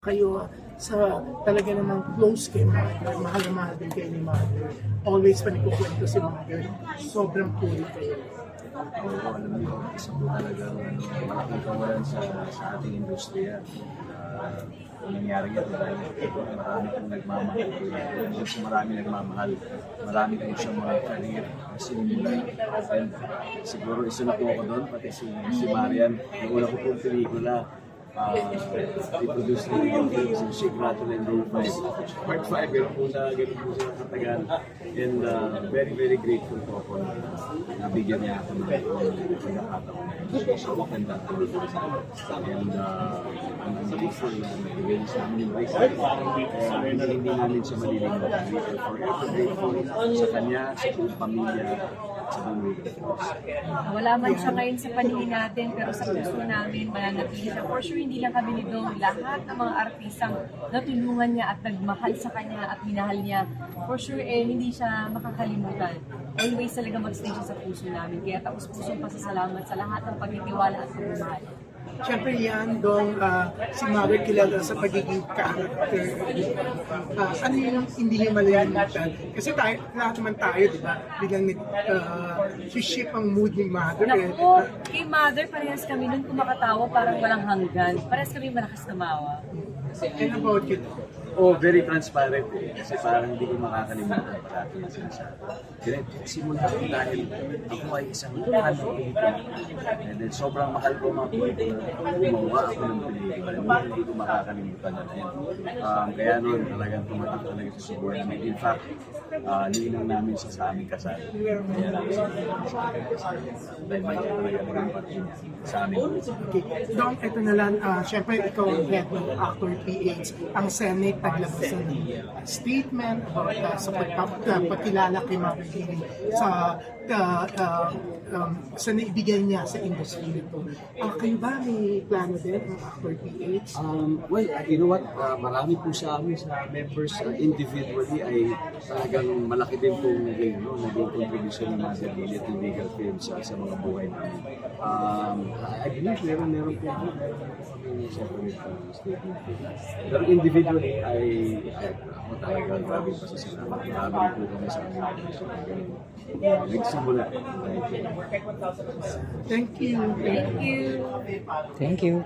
kayo sa talaga namang close kay Mother, mahal na mahal din kayo ni Mother. Always pa nagkukwento si Mother, sobrang cool kayo. Oo, alam niyo, isa po talagang malaking kawalan sa ating industriya. Kung nangyari yan, dahil marami pong nagmamahal. Kasi marami nagmamahal. Marami po siya mga career sinimulan. And siguro isa na po ako doon, pati si Marian. Yung una ko pong pelikula, i-produce ng film, si Shake, Rattle and Roll 5. Part 5, pero po na ganun po siya katagal. And very, very grateful po ako na nabigyan niya ako ng pagkakataon na yun. So, maganda po. And I'm grateful na nabigyan niya sa amin yung rice. Hindi namin siya malilimutan. We are forever grateful sa kanya, sa buong pamilya, sa buong Wala man siya ngayon sa paningin natin, pero sa puso namin, mananatili siya. For sure, hindi lang kami ni Dong. Lahat ng mga artistang natulungan niya at nagmahal sa kanya at minahal niya. For sure, hindi siya makakalimutan. Always talaga mag-stay siya sa puso namin. Kaya taos-pusong pasasalamat sa lahat ng pagtitiwala at pagmamahal. Siyempre yan, Dong, si Mother kilala sa pagiging character. Ano yun ang hindi niya malilimutan? Kasi tayo, lahat naman tayo, di ba? Biglang ship ang mood ni Mother. Naku, kay Mother, parehas kami nun kumakatawa parang walang hanggan. Parehas kami malakas tumawa. And about you? Oh, very transparent eh. Kasi parang hindi ko makakalimutan parati na sinasabi. Simula ko dahil ako ay isang fan ng pelikula. And then sobrang mahal ko mga pelikula. Gumawa ako ng pelikula. Hindi ko makakalimutan na yan. Kaya noon talagang tumatak talaga sa subuhan namin. In fact, ninang namin siya sa aming kasal. Kaya namin sa aming kasal. Dahil may talaga naging parte niya sa amin. Okay. Dong, ito na lang, siyempre ikaw ang head ng Actor PH. Ang Senate naglabas ng statement about sa pagkilala kay Mother Gili sa naibigay niya sa industry nito. Kayo ba may plano din ang Actor PH? Well, you know what? Marami po sa amin, sa members individually ay talagang malaki din po naging contribution ng Mother Gili at legal films sa mga buhay namin. I believe meron po kami separate statement. Pero individually ako talaga maraming pasasalamat. Marami po kami sa amin. Nagsimula. Thank you. Thank you. Thank you.